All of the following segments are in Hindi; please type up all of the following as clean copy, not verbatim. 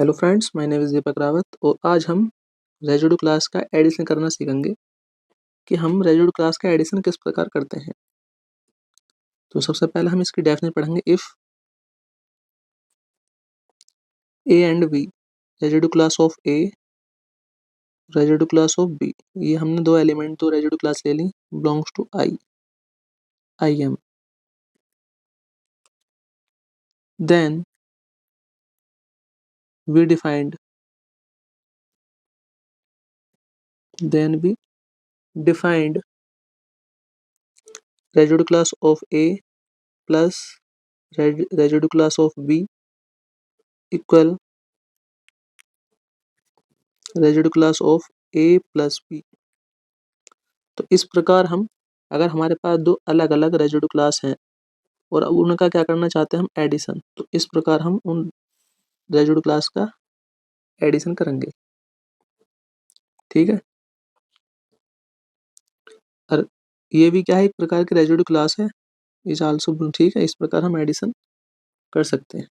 Hello friends, my name is Deepak Rawat और आज हम रेज़िड्यू क्लास का एडिशन करना सीखेंगे कि हम रेज़िड्यू क्लास का एडिशन किस प्रकार करते हैं। तो सबसे पहले हम इसकी डेफिनेशन पढ़ेंगे। If A and B residue class of A residue class of B, ये हमने दो रेज़िड्यू क्लास ले ली, belongs to I M, then we defined residue class of A plus residue class of B equal residue class of A plus B. तो इस प्रकार हम, अगर हमारे पास दो अलग अलग रेज़िड्यू क्लास हैं और अब उनका क्या करना चाहते हैं हम एडिशन, तो इस प्रकार हम उन रेज़िड्यू क्लास का एडिशन करेंगे। ठीक है, और ये भी क्या है, एक प्रकार की रेज़िड्यू क्लास है, इज आल्सो। ठीक है, इस प्रकार हम एडिशन कर सकते हैं।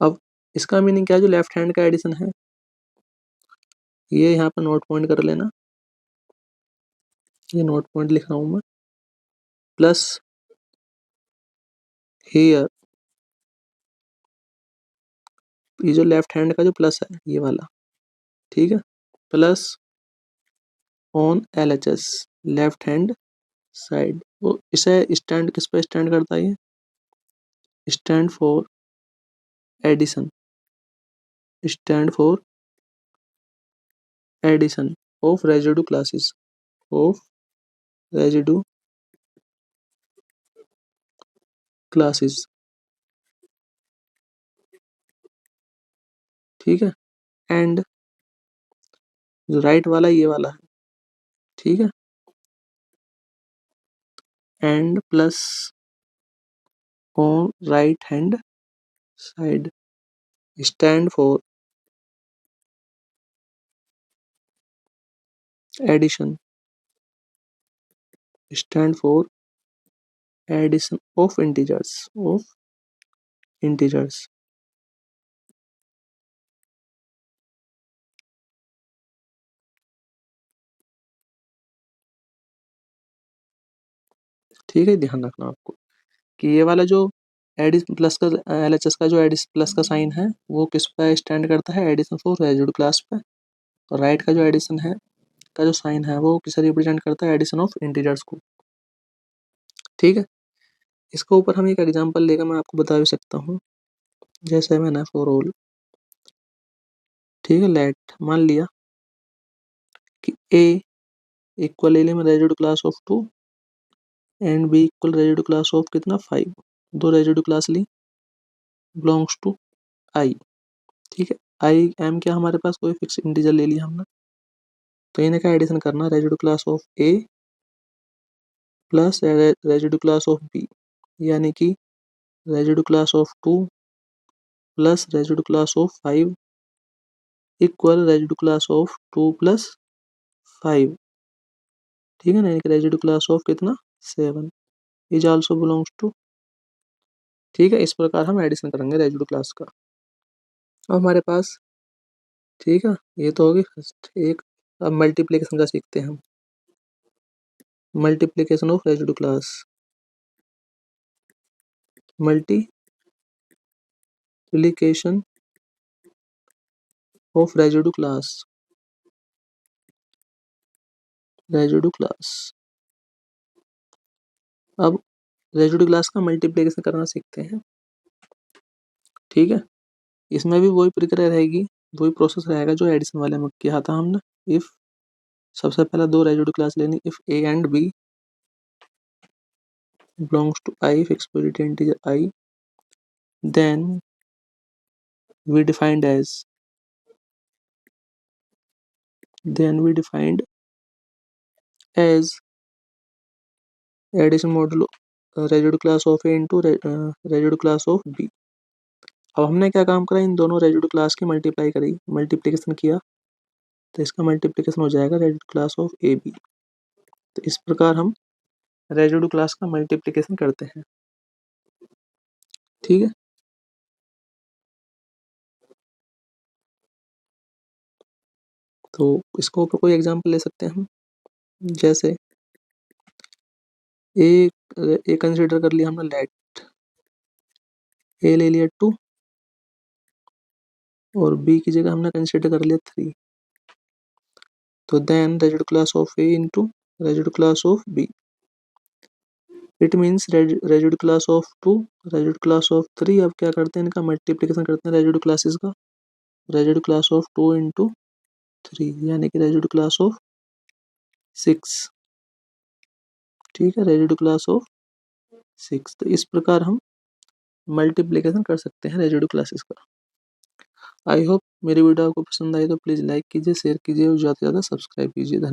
अब इसका मीनिंग क्या है, जो लेफ्ट हैंड का एडिशन है, ये यहाँ पर नोट पॉइंट कर लेना, ये नोट पॉइंट लिख रहा हूँ मैं, प्लस हियर, ये जो लेफ्ट हैंड का जो प्लस है ये वाला, ठीक है, plus on LHS left hand side. वो इसे स्टैंड किस पे स्टैंड करता है, ये stand for addition, stand for addition of residue classes, of residue classes. ठीक है, एंड जो राइट वाला ये वाला है, ठीक है, and plus on right hand side stand for addition, stand for addition of integers. ठीक है, ध्यान रखना आपको कि ये वाला जो एडिशन प्लस का LHS का जो एडिशन प्लस का साइन है वो किस पे स्टैंड करता है, एडिशन फॉर रेज़िड्यू क्लास पे, और राइट का जो एडिशन है का जो साइन है वो किसे रिप्रेजेंट करता है, एडिशन ऑफ इंटीजर्स को। ठीक है, इसके ऊपर हम एक एग्जांपल लेकर मैं आपको बता भी सकता हूँ, जैसे मैंने फॉर ऑल, ठीक है, लेट मान लिया कि ए इक्वल ले में residue class of 2 and B equal residue class of कितना 5, दो रेज़िड्यू क्लास ली, बिलोंग्स टू आई। ठीक है, आई एम क्या हमारे पास कोई फिक्स इंटीजर ले लिया हमने, तो इन्हें का एडिशन करना, residue class of A plus residue class of B, यानी कि residue class of 2 plus residue class of 5 equal residue class of 2 plus 5। ठीक है ना, यानी कि रेज़िड्यू क्लास ऑफ कितना 7 इज आल्सो बिलोंग्स टू। ठीक है, इस प्रकार हम एडिशन करेंगे रेज़िड्यू क्लास का। अब हमारे पास, ठीक है, ये तो होगी फर्स्ट एक। अब मल्टीप्लिकेशन का सीखते हैं हम, multiplication of residue class, multiplication of residue class. अब रेज़िड्यू क्लास का मल्टीप्लिकेशन करना सीखते हैं। ठीक है, इसमें भी वही प्रक्रिया रहेगी, वही प्रोसेस रहेगा जो एडिशन वाले में किया था हमने। इफ सबसे पहले दो रेज़िड्यू क्लास लेनी, if A and B belongs to I, fixed positive integer I, then we defined as addition modulo residue class of A into residue class of B। अब हमने क्या काम करा, इन दोनों रेजिड्यू क्लास की मल्टीप्लाई करी, मल्टीप्लिकेशन किया, तो इसका मल्टीप्लिकेशन हो जाएगा residue class of A B. तो इस प्रकार हम रेजिड्यू क्लास का मल्टीप्लिकेशन करते हैं। ठीक है, तो इसके ऊपर कोई एग्जांपल ले सकते हैं हम, जैसे ए कंसिडर कर लिया हमने, लेट ए ले लिया 2 और बी की जगह हमने कंसिडर कर लिया 3। तो then residue class of A into residue class of B, it means residue class of 2 residue class of 3। अब क्या करते हैं, इनका मल्टीप्लिकेशन करते हैं रेजिड्यू क्लासेस का, रेजिड्यू क्लास ऑफ 2 इंटू 3 यानी कि रेजिड्यू क्लास ऑफ 6। ठीक है, रेजिड्यू क्लास ऑफ 6। तो इस प्रकार हम मल्टीप्लिकेशन कर सकते हैं रेजिड्यू क्लासेस का। आई होप मेरी वीडियो आपको पसंद आई तो प्लीज़ लाइक कीजिए, शेयर कीजिए और ज़्यादा से ज़्यादा सब्सक्राइब कीजिए। धन्यवाद।